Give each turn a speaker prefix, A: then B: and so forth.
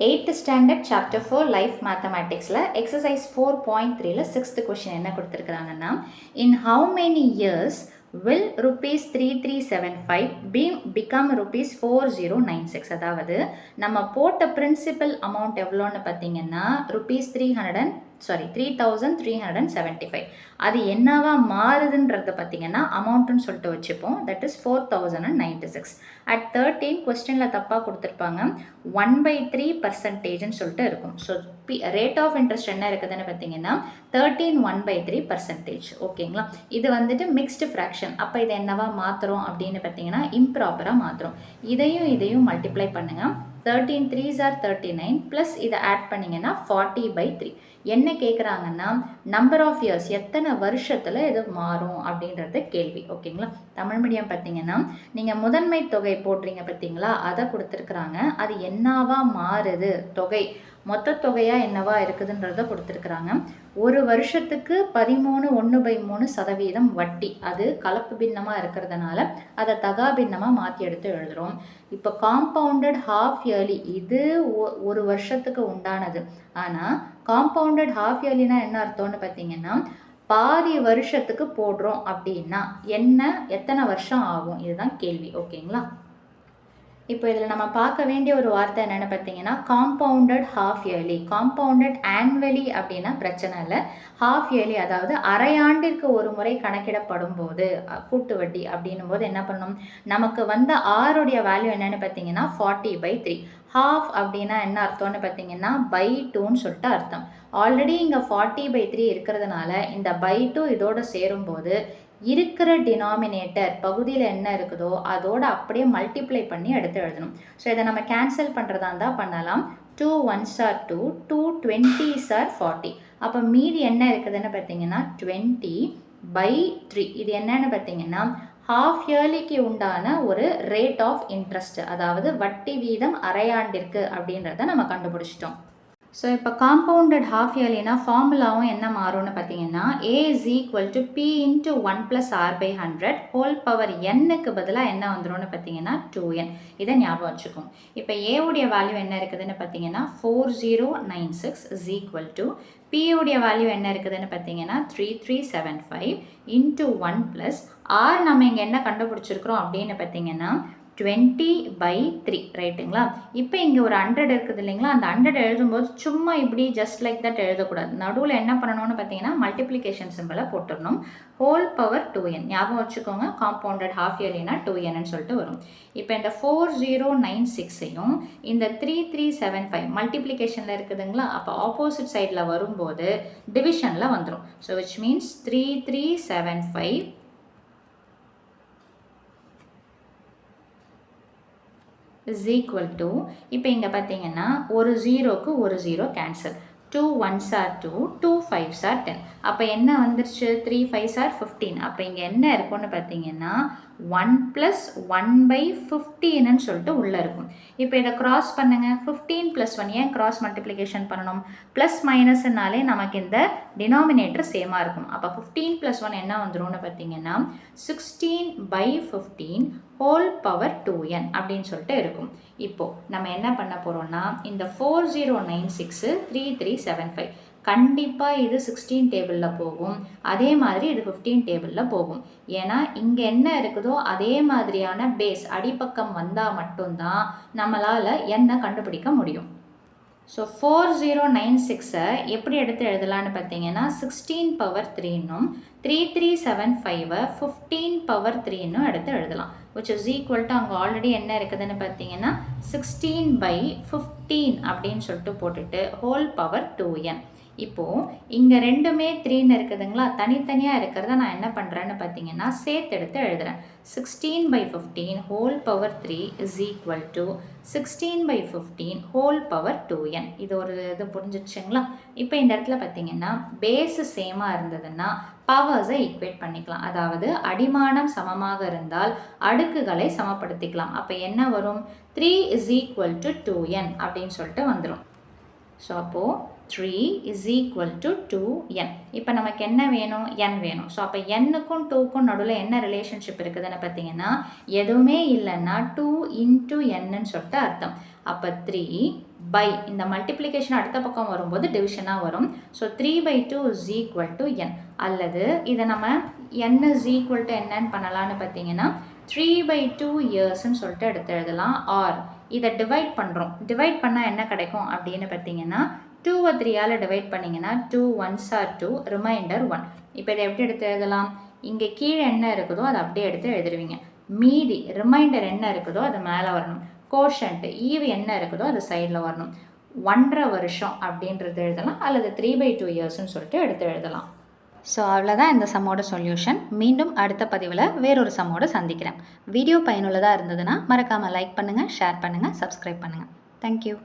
A: 8th standard chapter 4 life mathematicsல exercise 4.3ல 6th question என்ன கொடுத்திருக்காங்கன்னா in how many years will rupees 3375 become rupees 4096 அதாவது நம்ம போட்ட principal amount எவ்வளோன்னு பார்த்தீங்கன்னா rupees 3375 அது என்னவா மாறுதுன்றத பார்த்தீங்கன்னா அமௌண்ட்டுன்னு சொல்லிட்டு வச்சுப்போம் தட் இஸ் 4096 at 13 கொஸ்டினில் தப்பாக கொடுத்துருப்பாங்க 1/3% சொல்லிட்டு இருக்கும் ஸோ ரேட் ஆஃப் இன்ட்ரெஸ்ட் என்ன இருக்குதுன்னு பார்த்தீங்கன்னா 1/3% ஓகேங்களா இது வந்துட்டு மிக்ஸ்டு ஃப்ராக்ஷன் அப்போ இதை என்னவா மாற்றுறோம் அப்படின்னு பார்த்தீங்கன்னா இம்ப்ராப்பராக மாற்றுறோம் இதையும் மல்டிப்ளை பண்ணுங்கள் 13 3s are 39 ப்ளஸ் இதை ஆட் பண்ணிங்கன்னா 40/3 என்ன கேட்குறாங்கன்னா நம்பர் ஆஃப் இயர்ஸ் எத்தனை வருஷத்தில் இது மாறும் அப்படின்றது கேள்வி ஓகேங்களா தமிழ் மீடியம் பார்த்தீங்கன்னா நீங்கள் முதன்மை தொகை போடுறீங்க பார்த்தீங்களா அதை கொடுத்துருக்குறாங்க அது என்னவா மாறுது தொகை மொத்த தொகையாக என்னவா இருக்குதுன்றத கொடுத்துருக்குறாங்க ஒரு வருஷத்துக்கு 13.1/3% வட்டி அது கலப்பு பின்னமாக இருக்கிறதுனால அதை தகா பின்னமாக மாற்றி எடுத்து எழுதுகிறோம் இப்போ காம்பவுண்டட் ஹாஃப் இயர்லி இது ஒரு வருஷத்துக்கு உண்டானது ஆனால் காம்பவுண்டட் ஹாஃப் இயர்லினா என்ன அர்த்தம்னு பார்த்தீங்கன்னா பாதி வருஷத்துக்கு போடுறோம் அப்படின்னா எத்தனை வருஷம் ஆகும் இதுதான் கேள்வி ஓகேங்களா இப்போ இதில் நம்ம பார்க்க வேண்டிய ஒரு வார்த்தை என்னென்னு பார்த்தீங்கன்னா compounded half yearly compounded annually அப்படின்னா பிரச்சனை இல்லை ஹாஃப் இயர்லி அதாவது அரையாண்டிற்கு ஒரு முறை கணக்கிடப்படும் போது கூட்டு வட்டி அப்படின்னும் போது என்ன பண்ணணும் நமக்கு வந்த ஆருடைய வேல்யூ என்னென்னு பார்த்தீங்கன்னா 40/3 ஹாஃப் அப்படின்னா என்ன அர்த்தம்னு பார்த்தீங்கன்னா by2ன்னு சொல்லிட்டு அர்த்தம் ஆல்ரெடி இங்கே 40/3 இருக்கிறதுனால இந்த by2 இதோட சேரும்போது இருக்கிற டினாமினேட்டர் பகுதியில் என்ன இருக்குதோ அதோட அப்படியே மல்டிப்ளை பண்ணி எடுத்து எழுதணும் ஸோ இதை நம்ம கேன்சல் பண்ணுறதா இருந்தால் பண்ணலாம் 2 1s are 2 2 20s are 40 அப்போ மீதி என்ன இருக்குதுன்னு பார்த்தீங்கன்னா 20/3 இது என்னன்னு பார்த்தீங்கன்னா ஹாஃப் இயர்லிக்கு உண்டான ஒரு ரேட் ஆஃப் இன்ட்ரெஸ்ட் அதாவது வட்டி வீதம் அரையாண்டிற்கு அப்படின்றத நம்ம கண்டுபிடிச்சிட்டோம் ஸோ இப்போ காம்பவுண்டட் ஹாஃப் இயர்லினா ஃபார்முலாவும் என்ன மாறும்னு பார்த்தீங்கன்னா A is equal to P into 1 plus R/100 whole power என்னுக்கு பதிலாக என்ன வந்துடும்னு பார்த்தீங்கன்னா 2n இதை ஞாபகம் வச்சுக்கும் இப்போ ஏவுடைய வேல்யூ என்ன இருக்குதுன்னு பார்த்தீங்கன்னா 4096 is equal to P உடைய வேல்யூ என்ன இருக்குதுன்னு பார்த்தீங்கன்னா 3375 into 1 plus R நம்ம இங்கே என்ன கண்டுபிடிச்சிருக்கிறோம் அப்படின்னு பார்த்தீங்கன்னா 20/3 ரைட்டுங்களா இப்போ இங்கே ஒரு 100 இருக்குது இல்லைங்களா அந்த 100 எழுதும்போது சும்மா இப்படி ஜஸ்ட் லைக் தட் எழுதக்கூடாது நடுவில் என்ன பண்ணணும்னு பார்த்தீங்கன்னா மல்டிப்ளிகேஷன் சிம்பிளை போட்டுடணும் ஹோல் பவர் 2n ஞாபகம் வச்சுக்கோங்க காம்பவுண்டட் ஹாஃப் இயர்லினா 2nன்னு சொல்லிட்டு வரும் இப்போ இந்த 4096ஐயும் இந்த 3375 மல்டிப்ளிகேஷனில் இருக்குதுங்களா அப்போ ஆப்போசிட் சைடில் வரும்போது டிவிஷனில் வந்துடும் so which means 3375 is equal to இப்போ இங்கே பார்த்தீங்கன்னா ஒரு ஜீரோக்கு ஒரு zero cancel 2 1s are 2 2 5s are 10 அப்போ என்ன வந்துருச்சு 3 5s are 15 அப்போ இங்கே என்ன இருக்கும்னு பார்த்தீங்கன்னா 1 plus 1/15ன்னு சொல்லிட்டு உள்ளே இருக்கும் இப்போ இதை கிராஸ் பண்ணுங்க 15 + 1 ஏன் கிராஸ் மல்டிப்ளிகேஷன் பண்ணணும் ப்ளஸ் மைனஸ்னாலே நமக்கு இந்த டினாமினேட்டர் சேமாக இருக்கும் அப்போ 15 + 1 என்ன வந்துரும்னு பார்த்தீங்கன்னா 16/15 ஹோல் பவர் 2n அப்படின்னு சொல்லிட்டு இருக்கும் இப்போது நம்ம என்ன பண்ண போகிறோம்னா இந்த 4096 3375 கண்டிப்பாக இது 16 டேபிளில் போகும் அதே மாதிரி இது 15 டேபிளில் போகும் ஏன்னா இங்கே என்ன இருக்குதோ அதே மாதிரியான பேஸ் அடிப்பக்கம் வந்தால் மட்டும்தான் நம்மளால் என்ன கண்டுபிடிக்க முடியும் ஸோ 4096ஐ எப்படி எடுத்து எழுதலான்னு பார்த்தீங்கன்னா 16/3ன்னும் 3375ஐ 15/3ன்னும் எடுத்து எழுதலாம் which is equal to அங்கே ஆல்ரெடி என்ன இருக்குதுன்னு பார்த்தீங்கன்னா 16/15 அப்படின்னு சொல்லிட்டு போட்டுட்டு ஹோல் பவர் 2n இப்போது இங்கே ரெண்டுமே 3ன்னு இருக்குதுங்களா தனித்தனியாக இருக்கிறத நான் என்ன பண்ணுறேன்னு பார்த்தீங்கன்னா சேர்த்து எடுத்து எழுதுகிறேன் 16/15 whole power 3 is equal to 16/15 whole power 2n இது ஒரு இது புரிஞ்சிடுச்சுங்களா இப்போ இந்த இடத்துல பார்த்தீங்கன்னா பேஸு சேமாக இருந்ததுன்னா பவர்ஸை ஈக்குவேட் பண்ணிக்கலாம் அதாவது அடிமானம் சமமாக இருந்தால் அடுக்குகளை சமப்படுத்திக்கலாம் அப்போ என்ன வரும் 3 is equal to 2n அப்படின்னு சொல்லிட்டு வந்துடும் ஸோ அப்போது 3 is equal to 2n இப்போ நமக்கு என்ன வேணும் n வேணும் ஸோ அப்போ n-க்கும் 2க்கும் நடுவில் என்ன ரிலேஷன்ஷிப் இருக்குதுன்னு பார்த்தீங்கன்னா எதுவுமே இல்லைன்னா 2 into n-ன்னு சொல்லிட்டு அர்த்தம் அப்போ 3 பை இந்த மல்டிப்ளிகேஷன் அடுத்த பக்கம் வரும்போது டிவிஷனாக வரும். So 3/2 is equal to n. அல்லது இதை நம்ம n இஸ் ஈக்குவல் டு என்னன்னு பண்ணலான்னு பார்த்தீங்கன்னா 3/2 இயர்ஸ்ன்னு சொல்லிட்டு எடுத்து எழுதலாம். ஆர் இதை டிவைட் பண்ணுறோம். டிவைட் பண்ணால் என்ன கிடைக்கும் அப்படின்னு பார்த்தீங்கன்னா 2வை 3ஆல் டிவைட் பண்ணிங்கன்னா 2 1s are 2, ரிமைண்டர் 1. இப்போ இதை எப்படி எடுத்து எழுதலாம்? இங்கே கீழே என்ன இருக்குதோ அதை அப்படியே எடுத்து எழுதிருவீங்க. மீதி ரிமைண்டர் என்ன இருக்குதோ அது மேலே வரணும். கோஷன்ட் ஈவு என்ன இருக்குதோ அது சைடில் வரணும். 1.5 வருஷம் அப்படின்றது எழுதலாம், அல்லது 3/2 இயர்ஸ்ன்னு சொல்லிட்டு எடுத்து எழுதலாம். ஸோ அவ்வளோதான் இந்த சம்மோட சொல்யூஷன். மீண்டும் அடுத்த பதிவில் வேறொரு சம்மோடு சந்திக்கிறேன். வீடியோ பயனுள்ளதாக இருந்ததுன்னா மறக்காமல் லைக் பண்ணுங்கள், ஷேர் பண்ணுங்கள், சப்ஸ்கிரைப் பண்ணுங்கள். தேங்க்யூ.